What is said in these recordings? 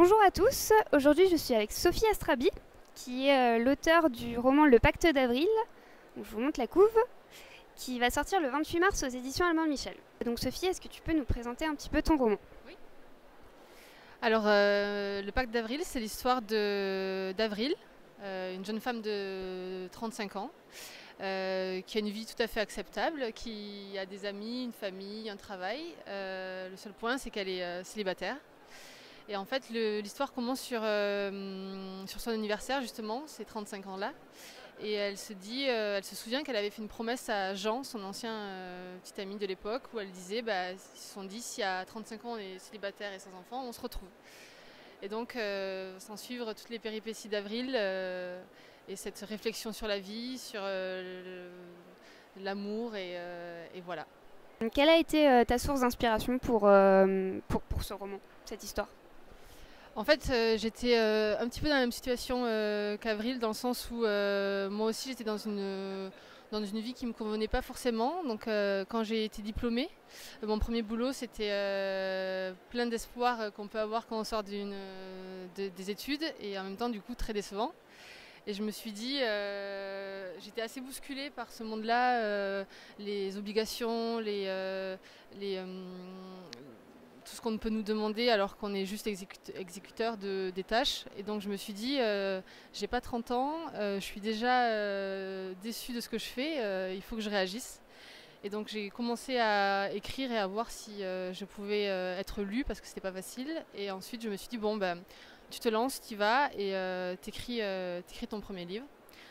Bonjour à tous, aujourd'hui je suis avec Sophie Astrabi, qui est l'auteure du roman Le Pacte d'Avril, donc je vous montre la couve, qui va sortir le 28 mars aux éditions Albin Michel. Donc Sophie, est-ce que tu peux nous présenter un petit peu ton roman? Oui. Alors, le Pacte d'Avril, c'est l'histoire d'Avril, une jeune femme de 35 ans, qui a une vie tout à fait acceptable, qui a des amis, une famille, un travail. Le seul point, c'est qu'elle est célibataire. Et en fait, l'histoire commence sur son anniversaire, justement, ces 35 ans-là. Et elle se souvient qu'elle avait fait une promesse à Jean, son ancien petit ami de l'époque, où elle disait, ils se sont dit, si à 35 ans on est célibataire et sans enfant, on se retrouve. Et donc, s'en suivre toutes les péripéties d'Avril et cette réflexion sur la vie, sur l'amour, et voilà. Quelle a été ta source d'inspiration pour ce roman, cette histoire? En fait, j'étais un petit peu dans la même situation qu'Avril, dans le sens où moi aussi j'étais dans une vie qui ne me convenait pas forcément. Donc quand j'ai été diplômée, mon premier boulot c'était plein d'espoir qu'on peut avoir quand on sort des études, et en même temps du coup très décevant. Et je me suis dit, j'étais assez bousculée par ce monde-là, les obligations, tout ce qu'on peut nous demander alors qu'on est juste exécuteur des tâches. Et donc je me suis dit, j'ai pas 30 ans, je suis déjà déçue de ce que je fais, il faut que je réagisse. Et donc j'ai commencé à écrire et à voir si je pouvais être lue, parce que c'était pas facile. Et ensuite je me suis dit, bon tu te lances, tu y vas, et t'écris ton premier livre.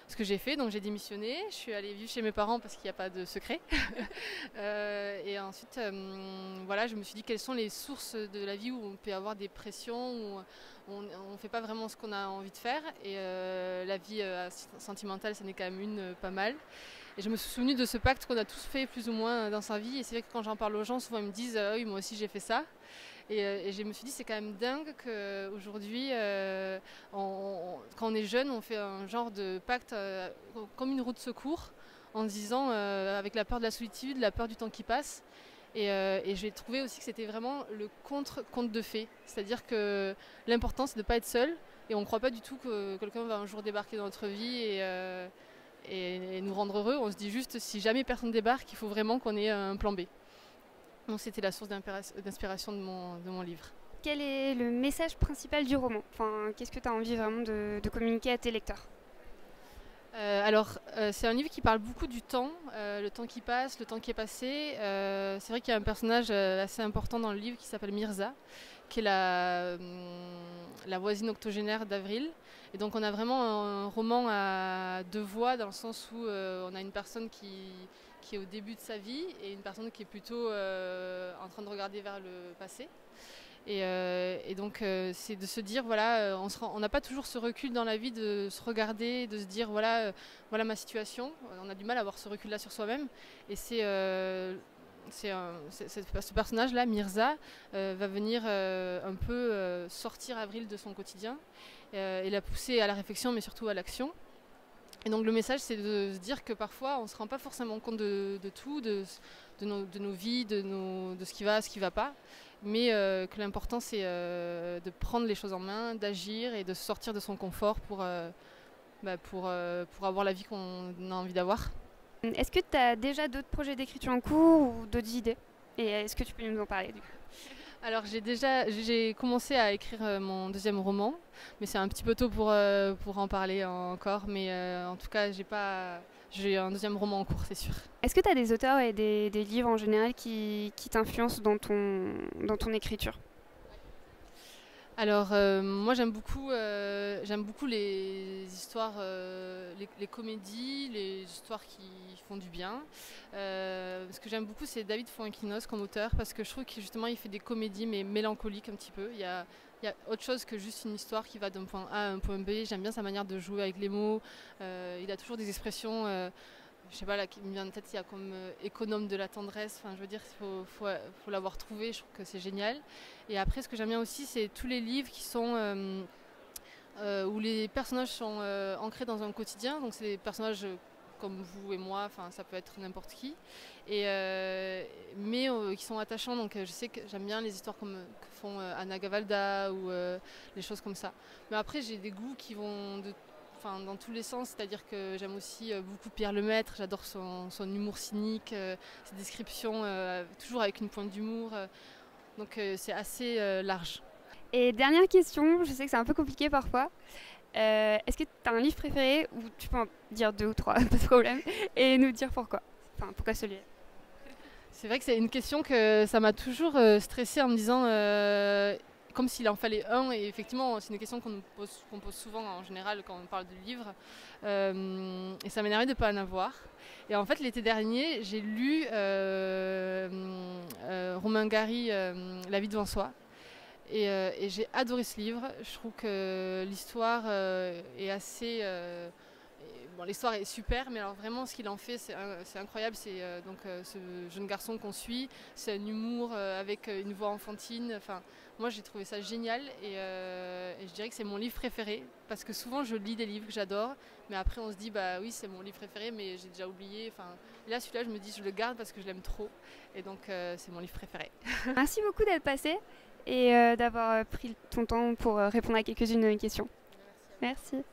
Ce que j'ai fait, donc j'ai démissionné, je suis allée vivre chez mes parents parce qu'il n'y a pas de secret. Et ensuite, voilà, je me suis dit quelles sont les sources de la vie où on peut avoir des pressions, où on ne fait pas vraiment ce qu'on a envie de faire. Et la vie sentimentale, ça n'est quand même pas mal. Et je me suis souvenue de ce pacte qu'on a tous fait plus ou moins dans sa vie. Et c'est vrai que quand j'en parle aux gens, souvent ils me disent oui, moi aussi j'ai fait ça. Et je me suis dit, c'est quand même dingue qu'aujourd'hui, quand on est jeune, on fait un genre de pacte comme une roue de secours, en se disant, avec la peur de la solitude, la peur du temps qui passe. Et j'ai trouvé aussi que c'était vraiment le conte de fées. C'est-à-dire que l'important, c'est de ne pas être seul. Et on ne croit pas du tout que quelqu'un va un jour débarquer dans notre vie et nous rendre heureux. On se dit juste, si jamais personne débarque, il faut vraiment qu'on ait un plan B. Donc c'était la source d'inspiration de mon livre. Quel est le message principal du roman? Qu'est-ce que tu as envie vraiment de communiquer à tes lecteurs? C'est un livre qui parle beaucoup du temps, le temps qui passe, le temps qui est passé. C'est vrai qu'il y a un personnage assez important dans le livre qui s'appelle Mirza, qui est la voisine octogénaire d'Avril. Et donc on a vraiment un roman à deux voix, dans le sens où on a une personne qui est au début de sa vie et une personne qui est plutôt en train de regarder vers le passé. Et donc c'est de se dire, voilà, on n'a pas toujours ce recul dans la vie de se regarder, de se dire, voilà ma situation. On a du mal à avoir ce recul-là sur soi-même. Et ce personnage-là, Mirza, va venir un peu sortir Avril de son quotidien et la pousser à la réflexion, mais surtout à l'action. Et donc le message, c'est de se dire que parfois on ne se rend pas forcément compte de tout, de nos vies, de ce qui va, ce qui ne va pas, mais que l'important c'est de prendre les choses en main, d'agir et de sortir de son confort pour avoir la vie qu'on a envie d'avoir. Est-ce que tu as déjà d'autres projets d'écriture en cours ou d'autres idées? Et est-ce que tu peux nous en parler du coup? Alors j'ai commencé à écrire mon deuxième roman, mais c'est un petit peu tôt pour en parler encore. Mais en tout cas, j'ai un deuxième roman en cours, c'est sûr. Est-ce que tu as des auteurs et des livres en général qui t'influencent dans ton écriture? Alors moi j'aime beaucoup les histoires, les comédies, les histoires qui font du bien. Ce que j'aime beaucoup, c'est David Fuenquinos comme auteur, parce que je trouve que justement il fait des comédies mais mélancoliques un petit peu. Il y a autre chose que juste une histoire qui va d'un point A à un point B. J'aime bien sa manière de jouer avec les mots. Il a toujours des expressions, je sais pas, là qui me vient en tête, il y a comme économe de la tendresse. Enfin, je veux dire, faut l'avoir trouvé. Je trouve que c'est génial. Et après, ce que j'aime bien aussi, c'est tous les livres qui sont où les personnages sont ancrés dans un quotidien. Donc, c'est des personnages comme vous et moi, enfin ça peut être n'importe qui, mais qui sont attachants. Donc je sais que j'aime bien les histoires comme que font Anna Gavalda ou les choses comme ça. Mais après j'ai des goûts qui vont dans tous les sens, c'est-à-dire que j'aime aussi beaucoup Pierre Lemaitre, j'adore son humour cynique, ses descriptions toujours avec une pointe d'humour, donc c'est assez large. Et dernière question, je sais que c'est un peu compliqué parfois. Est-ce que tu as un livre préféré, ou tu peux en dire 2 ou 3, pas de problème, et nous dire pourquoi? Enfin, pourquoi celui-là? C'est vrai que c'est une question que ça m'a toujours stressée en me disant comme s'il en fallait un, et effectivement c'est une question qu'on pose souvent en général quand on parle de livres, et ça m'énervait de ne pas en avoir. Et en fait l'été dernier j'ai lu Romain Gary, La vie devant soi, et j'ai adoré ce livre. Je trouve que l'histoire est assez... Bon, l'histoire est super, mais alors vraiment ce qu'il en fait c'est incroyable. C'est ce jeune garçon qu'on suit, c'est un humour avec une voix enfantine. Enfin, moi j'ai trouvé ça génial, et je dirais que c'est mon livre préféré, parce que souvent je lis des livres que j'adore, mais après on se dit bah oui c'est mon livre préféré mais j'ai déjà oublié. Enfin, là celui-là je me dis je le garde parce que je l'aime trop, et donc c'est mon livre préféré. Merci beaucoup d'être passé et d'avoir pris ton temps pour répondre à quelques-unes de mes questions. Merci. Merci.